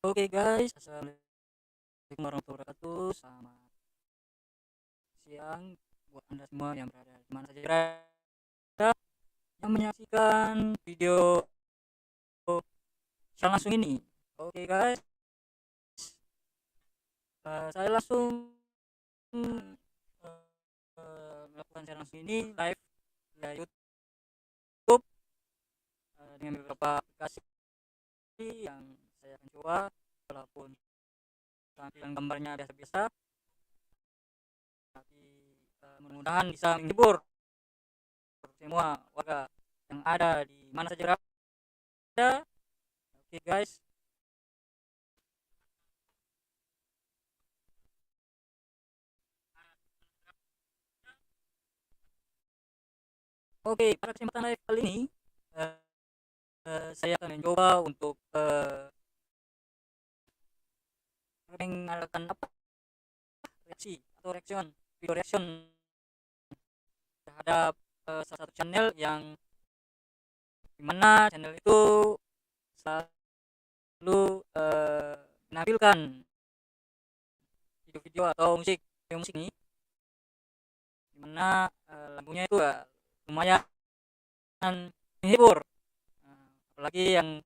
Oke guys, assalamualaikum warahmatullahi wabarakatuh. Selamat siang buat anda semua yang berada di mana saja berada yang menyaksikan video siaran langsung ini. Oke guys, saya langsung melakukan siaran langsung ini live via YouTube dengan beberapa aplikasi yang saya akan coba, walaupun tampilan gambarnya biasa-biasa, tapi mudah-mudahan bisa menghibur semua warga yang ada di mana saja berada. Oke guys, oke, pada kesempatan live kali ini eh, saya akan mencoba untuk mengadakan apa, reaksi atau reaction, video reaction terhadap salah satu channel yang dimana channel itu selalu menampilkan video-video atau musik ini, dimana lagunya itu lumayan menghibur. Apalagi yang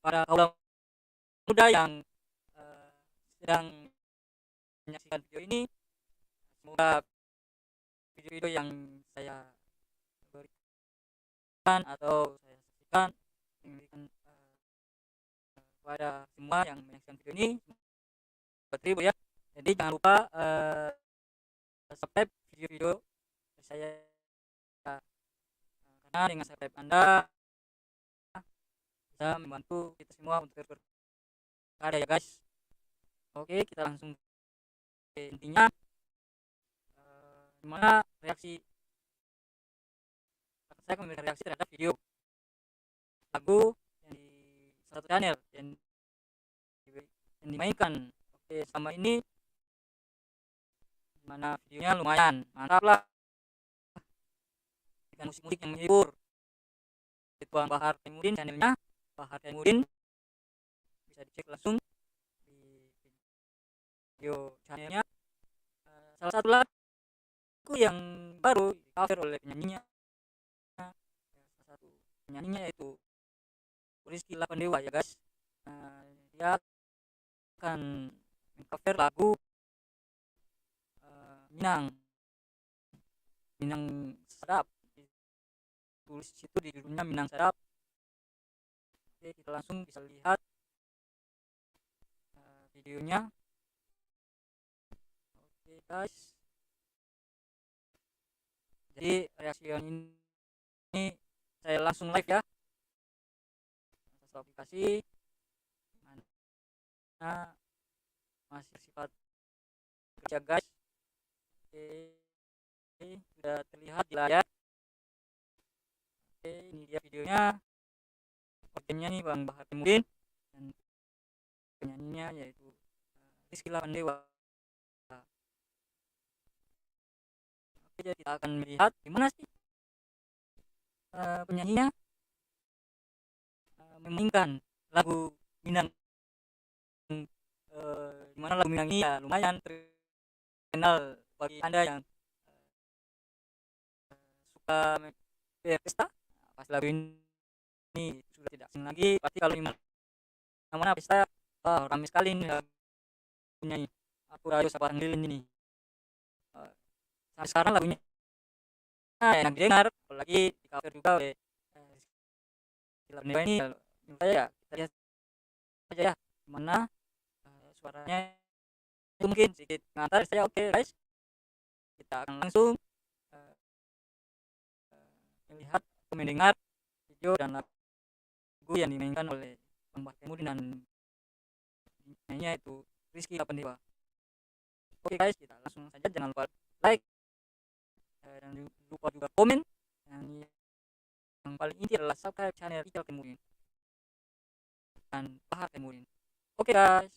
para kaula muda yang sedang menyaksikan video ini, semoga video-video yang saya berikan atau saya saksikan memberikan kepada semua yang menyaksikan video ini terhibur ya. Jadi jangan lupa subscribe video-video saya, karena dengan subscribe Anda bisa membantu kita semua untuk terus berkarya ya guys. Oke, kita langsung ke intinya. Gimana reaksi saya memberikan reaksi terhadap video lagu yang di satu channel yang dimainkan. Oke, sama ini dimana videonya lumayan mantap lah, dengan musik-musik yang menghibur. Tuan Bahar Taimuddin, channelnya Bahar Taimuddin, bisa dicek langsung di video channelnya. Salah satu lagu yang baru di cover oleh penyanyinya, salah satu penyanyinya yaitu Rizky Lapandewa ya guys. Dia akan cover lagu Minang Sadap, tulis situ di judulnya Minang Sadap. Oke, kita langsung bisa lihat videonya. Oke guys, jadi reaksi ini saya langsung live ya, satu aplikasi mana masih sifat kerja guys. Oke, sudah terlihat di layar. Oke, ini dia videonya. Orangnya nih Bang Bahar Taimuddin dan penyanyinya yaitu Rizky Lapandewa. Oke, jadi kita akan melihat gimana sih penyanyinya memainkan lagu Minang. Dimana lagu Minang ini ya lumayan terkenal bagi anda yang suka berpesta. Pas lagu ini sudah tidak asing lagi, pasti kalau di mana pesta ramai sekali nih lagunya ini. Aku Rayo Sabang Lilin ini, sampai sekarang lagunya enak didengar, apalagi di cover juga oleh film ini. Menurut saya ya kita lihat aja ya gimana suaranya itu mungkin sedikit mengantar saya. Oke guys, kita akan langsung melihat atau mendengar video dan lagu yang dimainkan oleh Bang Bahar Taimuddin dan penyanyinya itu Rizky Lapandewa. Oke guys, kita langsung saja, jangan lupa like dan lupa juga komen, dan yang paling inti adalah subscribe channel Ical Taimuddin dan Bahar Taimuddin. Oke guys.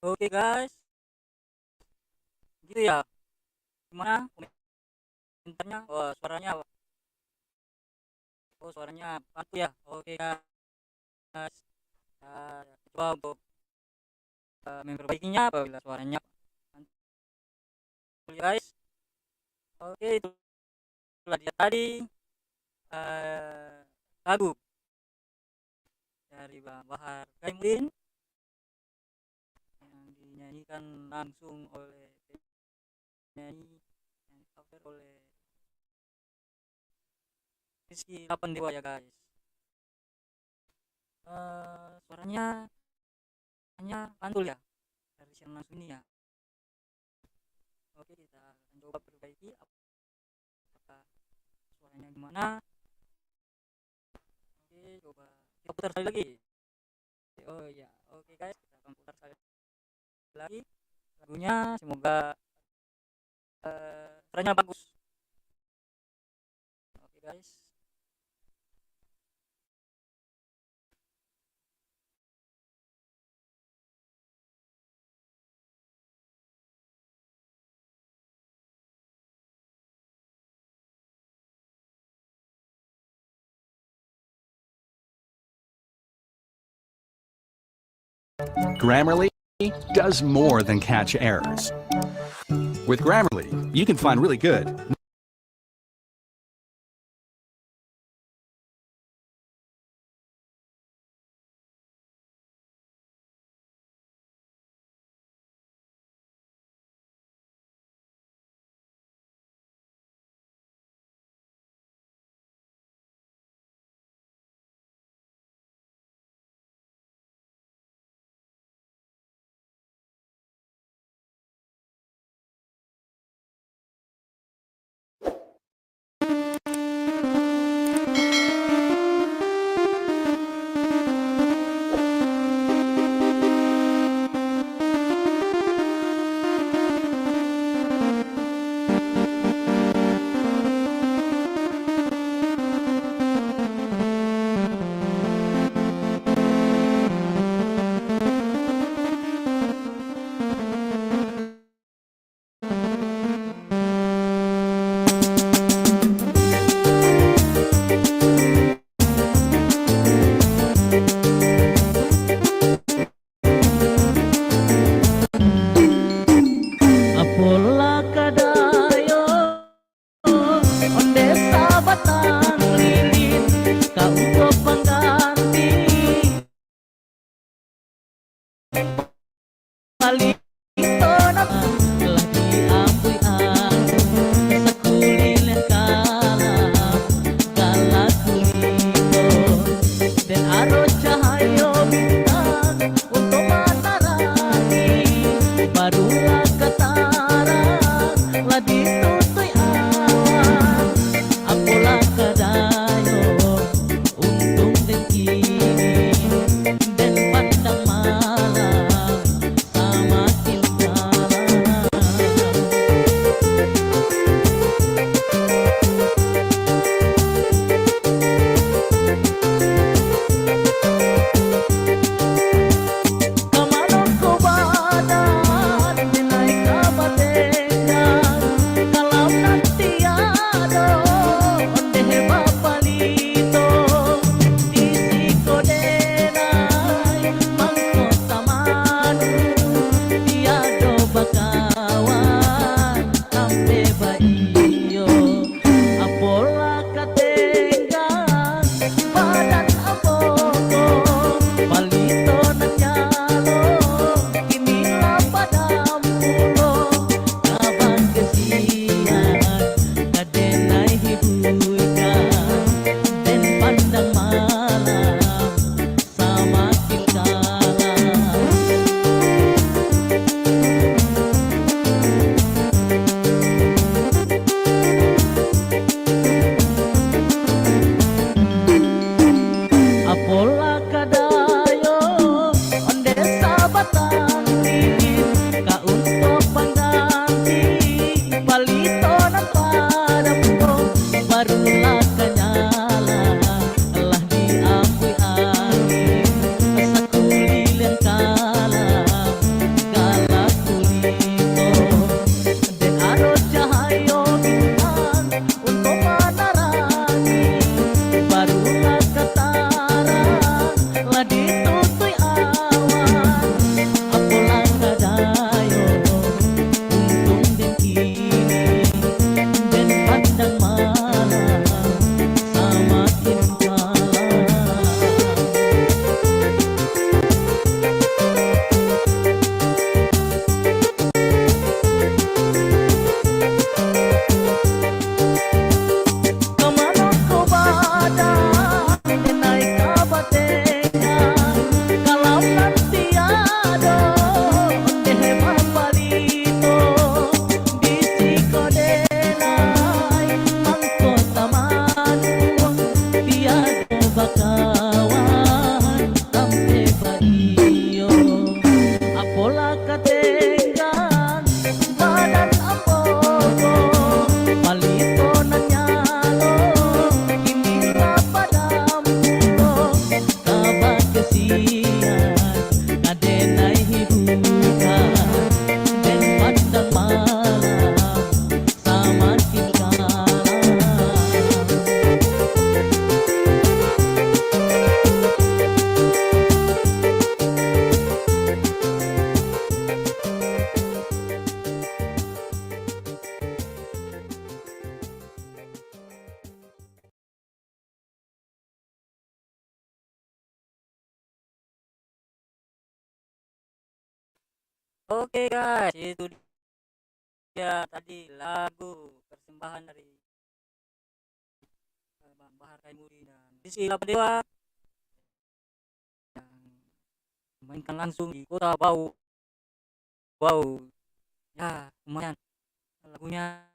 Oke guys, gitu ya. Gimana komentarnya? Oh suaranya pantu ya. Oke guys, coba untuk memperbaikinya apabila suaranya pantu ya guys. Oke, itulah dia tadi lagu dari Bang Bahar Kaimudin yang dinyanyikan langsung oleh penyanyi yang cover oleh Rizky 8 Dewa ya guys. Suaranya hanya pantul ya dari siaran langsung ini ya. Oke, kita akan coba perbaiki apakah suaranya gimana. Oke, coba kita putar sekali lagi. Oh ya, oke guys, kita akan putar sekali lagi lagunya. Semoga suaranya bagus. Oke guys. Grammarly does more than catch errors. With Grammarly, you can find really good, Apola kadayo onde sabatang lilin kaupo pangganti palito na lagi apoy ako sa kulilan kalam galak kulito dan aro cahayo bintang untuk matarani barulah ditutoy awan apola kadayo untung den kini den pandang malam Oke guys, itu dia tadi lagu persembahan dari Bang Bahar Kaimudi dan Rizky Lapadewa yang dimainkan langsung di kota Bau. Wow, ya lumayan lagunya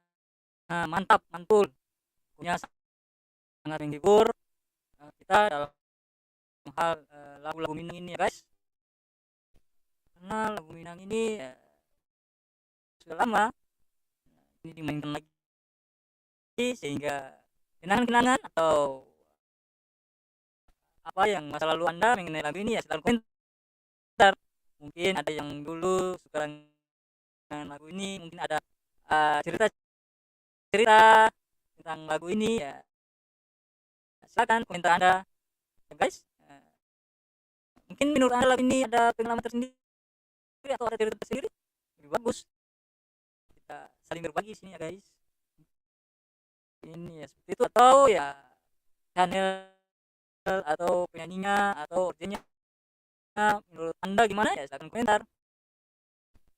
mantap, mantul, lagunya sangat menghibur kita dalam hal lagu-lagu Minang ini ya guys, karena lagu Minang ini sudah lama ini dimainkan lagi sehingga kenangan-kenangan atau apa yang masa lalu Anda mengenai lagu ini ya silahkan komentar. Mungkin ada yang dulu suka dengan lagu ini, mungkin ada cerita-cerita tentang lagu ini ya, silakan komentar Anda ya guys. Mungkin menurut Anda lagu ini ada pengalaman tersendiri atau ada cerita tersendiri, lebih bagus kita saling berbagi sini ya guys. Ini ya seperti itu, atau ya channel atau penyanyinya atau orangnya menurut Anda gimana ya silahkan komentar.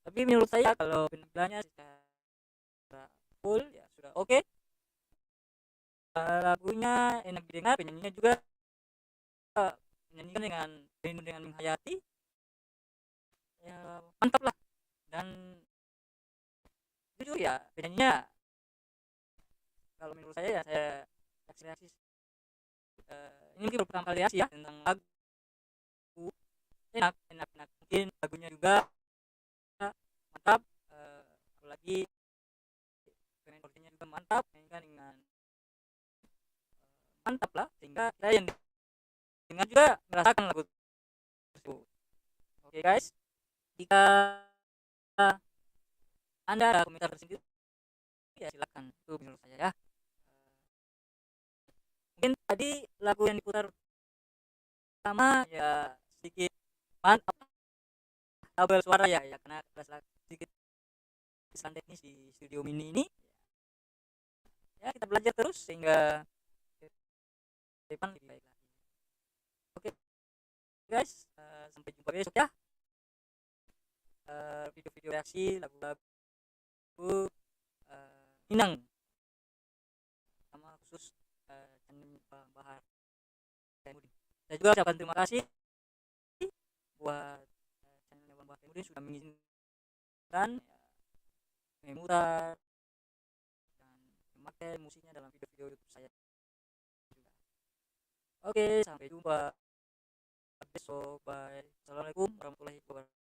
Tapi menurut saya kalau penampilannya secara full ya sudah oke. Lagunya enak didengar, penyanyinya juga menyanyikan dengan penuh dengan menghayati, ya mantap lah. Dan jujur ya penyanyinya kalau menurut saya ya saya reaksi ini mungkin pertama kali reaksi ya tentang lagu, enak mungkin lagunya juga mantap, apalagi pemain orangnya juga mantap, mainkan dengan mantap lah sehingga kita yang dengar juga merasakan lagu tersebut. Oke guys, jika Anda ada komentar tersendiri ya silakan, itu menurut saya ya. Mungkin tadi lagu yang diputar pertama ya sedikit mantap tabel suara ya karena ada sedikit kesalahan teknis di studio mini ini ya, kita belajar terus sehingga depan lebih baik lagi. Oke guys, sampai jumpa besok ya. Video-video reaksi lagu-lagu Minang sama khusus channel Bang Bahar Kaimudi. Saya juga ucapkan terima kasih buat channel Bang Bahar Kaimudi sudah mengizinkan memutar dan memakai musiknya dalam video-video YouTube saya juga. Oke, sampai jumpa besok. Bye. Assalamualaikum warahmatullahi wabarakatuh.